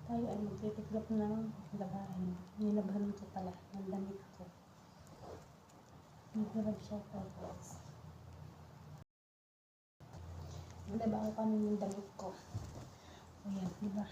Tayo ay magtitiklop ng labahin. Nilabahan ko pala ng damit ko. Nag-grab siya po guys. Nilaba ko kanina yung damit ko. Ayan, diba?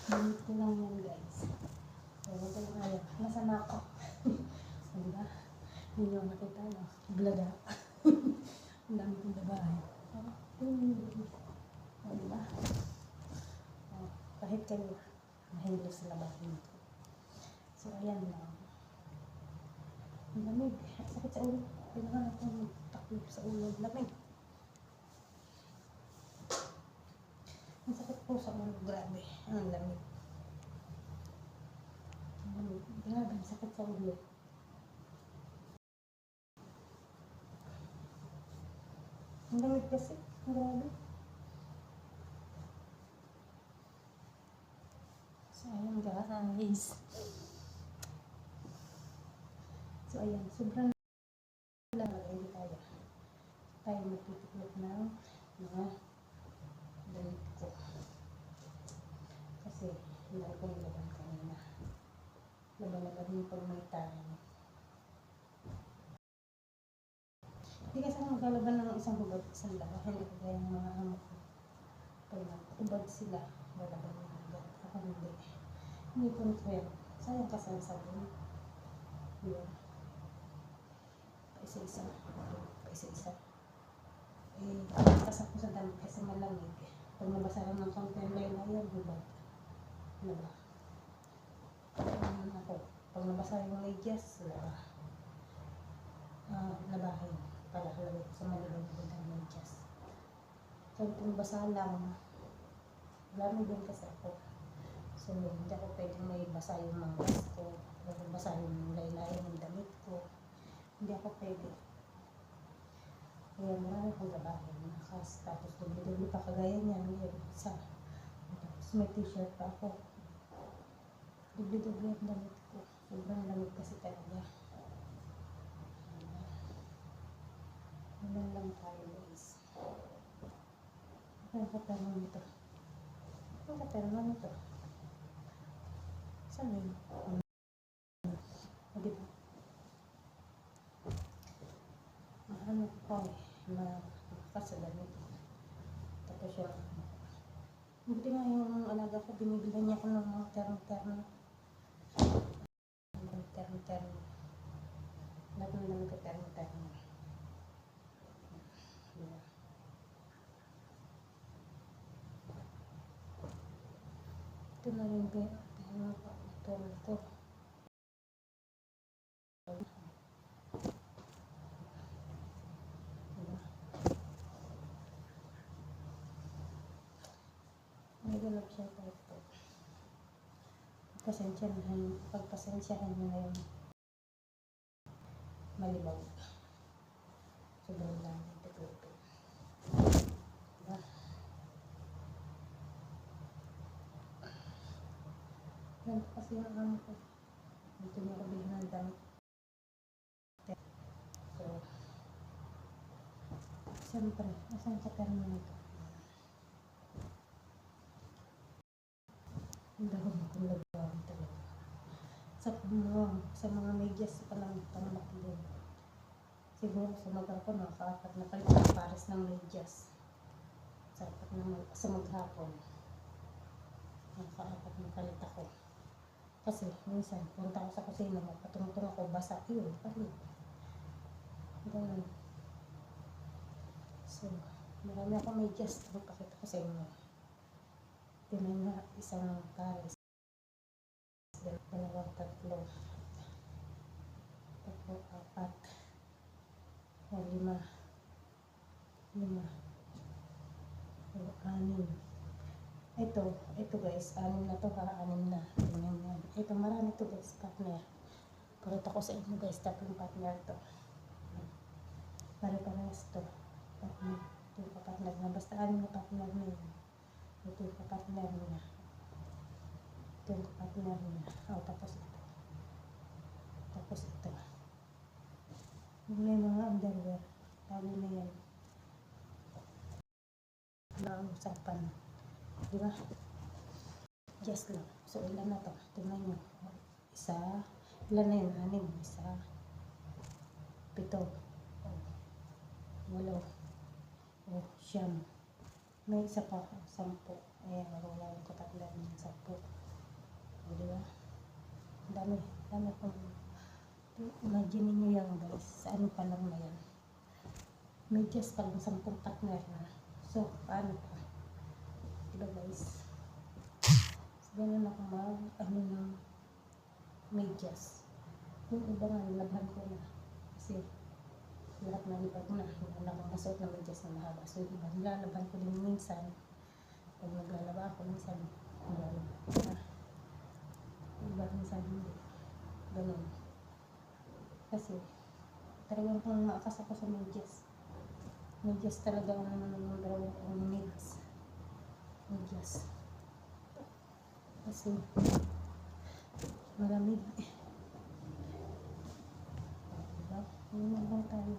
Damit ko lang yan guys. So, ito yung ayaw. Nasa na ako. Diba? Hindi nyo nakita, no? Blada. Ang dami kong labahin. Diba? Kahit kayo, mahilo sa labahin ko. So, ayan lang. Ang lamig. Sakit sa ulo. Kailangan akong takip sa ulo. Lamig. Ang sakit po sa ulo. Grabe. Ang lamig. Ang lamig. Grabe. Ang sakit sa ulo. Ang lamig kasi. Grabe. So, ayan guys. So, ayan. Sobrang lang. Hindi tayo. Tayo magtitiklop ng mga damit ko. Kasi, hindi ko nilaban kanina. Laban-laban yung pag may time. Hindi kasi ako maglalaban ng isang hubad, isang laban. Hindi ko kaya yung mga amo ko. Pag nag-ubad sila, lalaban yung hubad. Ako hindi. Hindi ko nito. Sayang kasi ang sabon. Yun. Paisa-isa. Paisa-isa. Eh, patas ako sa damit kasi malamig. Pag nabasaran ng konti ang laylayan, hubad. Laba. Ako. Pag nabasa yung medyas, laba. Labahin. Para halawin ko sa malibang ng medyas. Kung basa lang, lamig din kasi ako. So, hindi ako pwedeng may basa yung manggas ko. Pwedeng basa yung laylayan ng damit ko. Hindi ako pwede. Kaya marami kong labahin. Nakas, tapos dumi-dumi pa kagaya niya. Ngayon, isa. Tapos may t-shirt pa ako. Dumi-dumi ang damit ko. Sobrang lamig kasi talaga. Ilan lang tayo guys. Ang katanong nito. Ang katanong nito. Saan yun? O diba? Ano ko eh. Makasalan nito. Tapos yung buti nga yung alaga ko, binibilan niya ko ng mga terno-terno. Terno-terno. Lahat ng lamig ka terno-terno. Diba? Ito na rin ito. May galap siya po ito. Pagpasensyahan nyo na yung malibaw. Sobrang dami ito. Diba? Yan kasi yung amo ko. Dito niya ko bilhin ng damit. So, siyempre, asan ka termo nito? Ang dahon kong lagawin talaga. Sa mga medyas pa lang pangalaki din. Siguro sa maghapon, nakaka-apat na palit ng pares ng medyas. Sa maghapon, nakaka-apat na palit ako. Kasi minsan, punta ako sa kusina, magpatungtong ako, basa yun, palit. Ganun. So, marami ako medyas. Magpakita ko sa inyo. Tinan nga, isang pares. Dalawang, tatlo. Tatlo, apat. O, lima. O, anim. Ito guys, anim na to ha, anim na. Tingnan yan. Ito, marami to guys, partner. Pakita ko sa inyo guys, tatlong partner to. Pare-parehas to. Partner. Ito yung partner na. Basta anim na partner na yun. Ito yung partner niya. Ito yung partner niya. O, tapos ito. Tapos ito. May mga underwear. Tago na yan. Wala ang usapan. Diba? Medyas lang. So, ilan na to? Tingnan nyo. Isa. Ilan na yun? 6. Isa. 7. Oh, 8. Oh, 9. May isa pa. 10. Ayan, wala ko 3 ng 10. O, diba? Dami. Dami pang imagine nyo yan guys. Sa ano pa lang na yan. Medyas pa lang 10 partner na. So, paano pa? Diba guys? So, ganun ako ng medyas. Yung iba nga, nilabhan ko na. Kasi, lahat na lipat ko na. Hindi na akong masuot na medyas na mahaba. So, yung iba, nilalabhan ko din minsan. Pag naglalaba ako, minsan, nilalabhan. Iba, minsan hindi. Ganun. Kasi, talagang kung maakas ako sa medyas. Medyas talaga ang dalawang kong needs. Medyas. Kasi, malamig. Diba? Hindi lang tayo.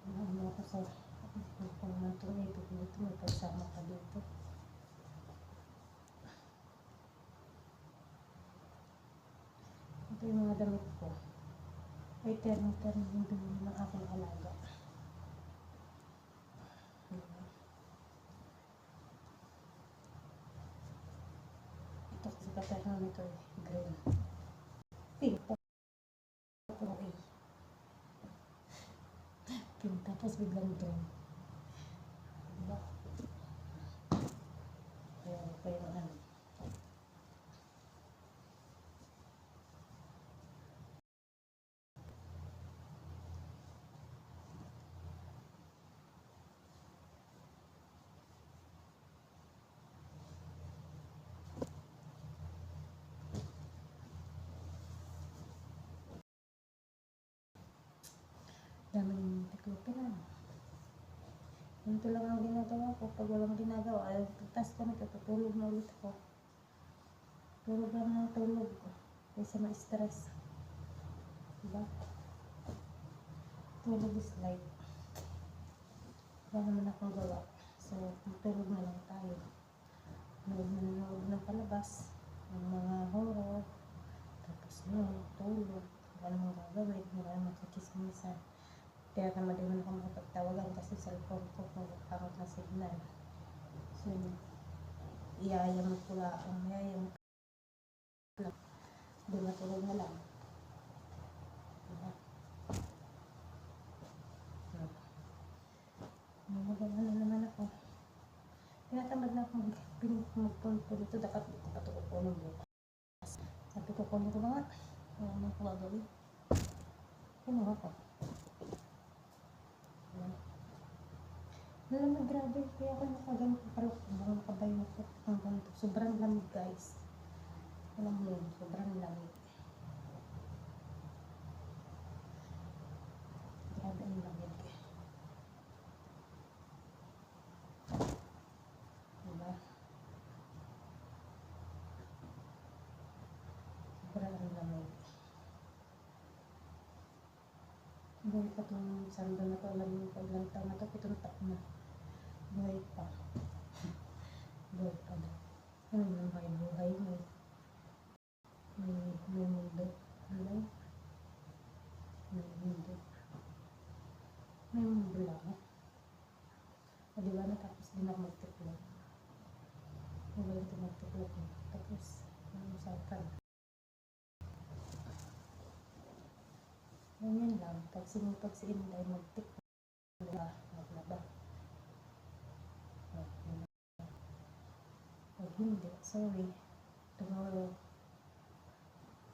Ano ako sa kung natong ipit nito, may kasama ka dito. Ito yung mga damit ko. Ay, terno-terno yung dumi ng aking alaga. Diba? Ito kasi katerno nito eh, green. Pink pa. Okay. Pink tapos biglang green. Diba? Kaya ano. Daming tiklupiran. Ganito lang ang ginagawa ko. Pag walang ginagawa, ay pagtas ko nito, tutulog na ulit ako. Tulog lang ng tulog ko. Kaysa ma-stress. Diba? Tulog is life. Wala naman akong gawa. So, tulog na lang tayo. Nanonood ng palabas. Ng mga horror. Tapos yun, tulog. Wala namang gagawin. Wala namang kakismisan. Kaya naman din ako makapagtawagan kasi sa cellphone ko kung pangit na signal. So, iyayam ko lang. Iyayam ko lang. Di matulog na lang. Diba? Magawa na naman ako. Tinatamad na akong pinagpunto dito. Dapat dito pa ito kukunin bukas. Sabi ko kunin ko na nga. Wala naman ko gagawin. Kinuha ko. Malamig, grabe. Kaya ako nakaganto parang nakabayo ko ang ganito. Sobrang lamig guys. Alam mo yun, sobrang lamig. Grabe ang lamig. Diba? Sobrang lamig. Buhay pa itong sando na ito. Alam mo pa ilang taon na ito. 7 taon na. Buhay pa. Buhay pa daw. Ano yung buhay mo? May mundo. Ano? May mundo. May mundo lang. O diba natapos din ako magtiklop. Magaling ito magtiklop. Tapos, ano usapan? Ganyan lang. Pag sinipag-siin tayo magtiklop. Diba? Maglaba. Pag hindi, sorry. Tomorrow.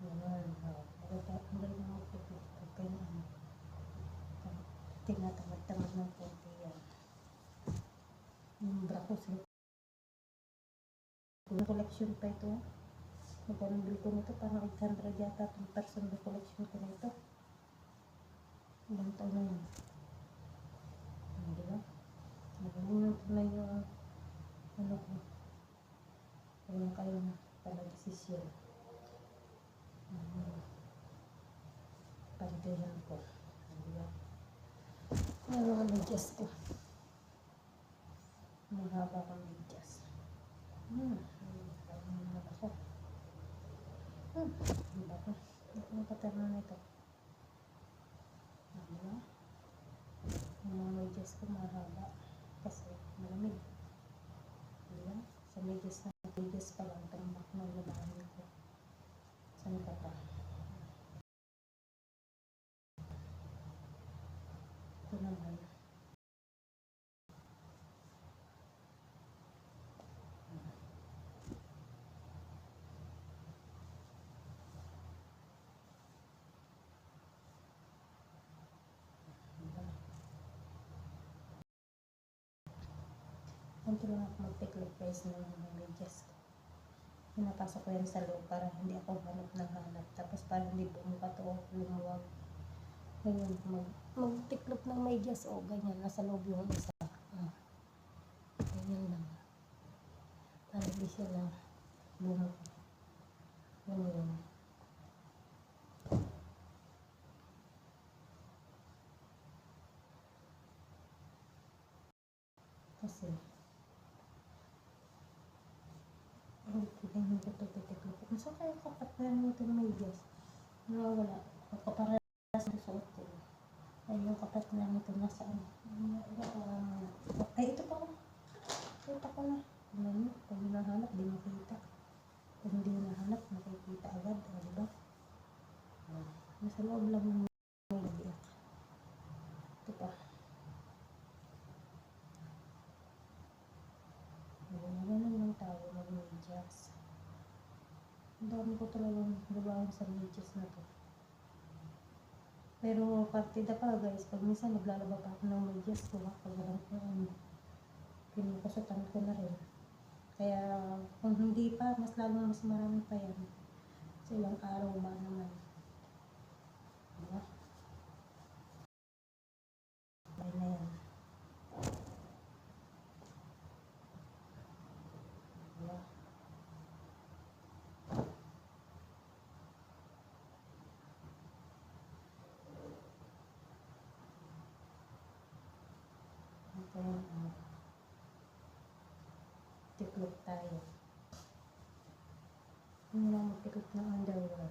Ganyan. Ang galing na magtiklop. Pag ganyan. Tinatamad-tamad ng konti yan. Yung brakos. Collection pa ito. Magkano bili ko nito? Parang 800 yata itong personal collection ko nito. Ilang taon na yun. Hindi ba? Magaling nang tunay yung ano ko. Kaya kayo na pala desisyon. Pagdayan ko. Hindi ba? Ano ang adjust ko. mahaba kong medyas. Ano ako? Ano ba ito? Ano paterno na ito? Ano? Yung mga medyas ko mahaba. Kasi malamig. Diba? Sa medyas pa lang, tambak na labahan ko. Saan ka pa? Ito naman. Ganito lang ako mag-take price ng mga medyas ko. Pinapasok ko yan sa loob para hindi ako hanap ng hanap. Tapos para hindi bumuka to o lumuwag. Ganyan, mag-tiklop ng medyas o ganyan. Nasa loob yung isa. Ganyan lang. Para hindi siya lang bumuka. Ganyan. Kasi ganyan ko ito titiklop. Masa kaya kapatlan mo itong medyas? Nawawala. Para sa suot ko. Ay, yung kapatlan nito nasaan? Ay, ito pa ko. Kita ko na. Ano, pag hinahanap, di makita. Pag hindi hinahanap, makikita agad. O, diba? Nasa loob lang ng media. Ito pa. Ganun lang tayo mag-medyas. Ang dami ko talagang gawain sa medyas na to. Pero partida pa guys, pag minsan naglalaba pa ako ng medyas ko, pag walang pinukusutan ko na rin. Kaya kung hindi pa, mas marami pa yan. Sa ilang araw ba naman. Diba? Ay na yan. Diba? Ito yung tiklop tayo. Hindi lang magtiklop ng underwear.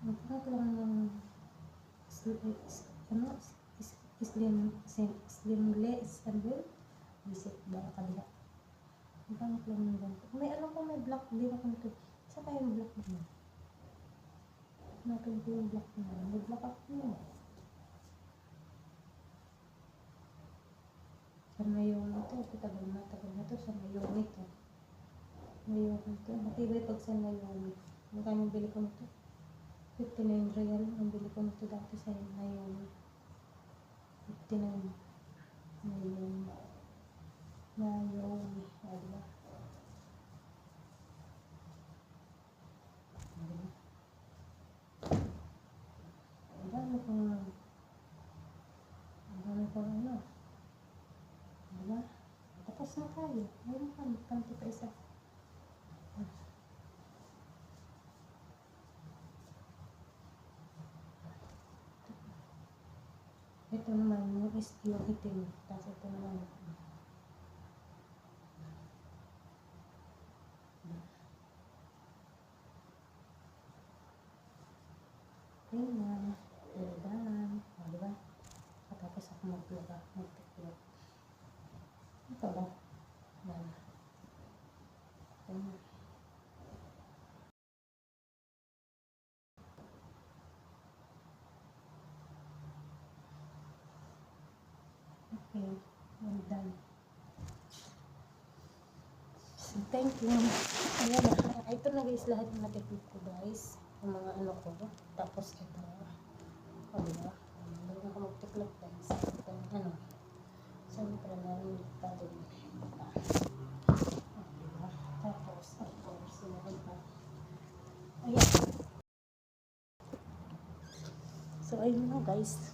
Magkakaroon lang ng slimless visit ba kabila. Magkakaroon lang ng ganito. May alam ko may black din ako nito. Isa tayo yung black din. Natin ko yung black na. May black ako yun. Sa mayon ito. Tagal na to. Sa mayon ito. Mayon ito. Matibay pag sa mayon. Magkano bili ko nito? 59 real. Ang bili ko nito dati sa mayon. 59. Mayon. Diba? Ang dami kong ano. Diba? Tapos na tayo. Mayroon pa. Kanti pa isa. Ito naman yung itim. Tapos ito naman. Ganyan. Ganyan. Diba? Tapos ako magtiklop. Ito ba? Yan. Ganyan. Okay. I'm done. So, thank you. Ayan na. Ito na guys lahat ng natiklop ko guys. Yung mga ano ko. Tapos ito. O diba? Meron ako magtiklop guys. Ito ano. Siyempre narin pa din. Diba? Tapos of course. Meron pa. Ayan. So, ayun lang guys.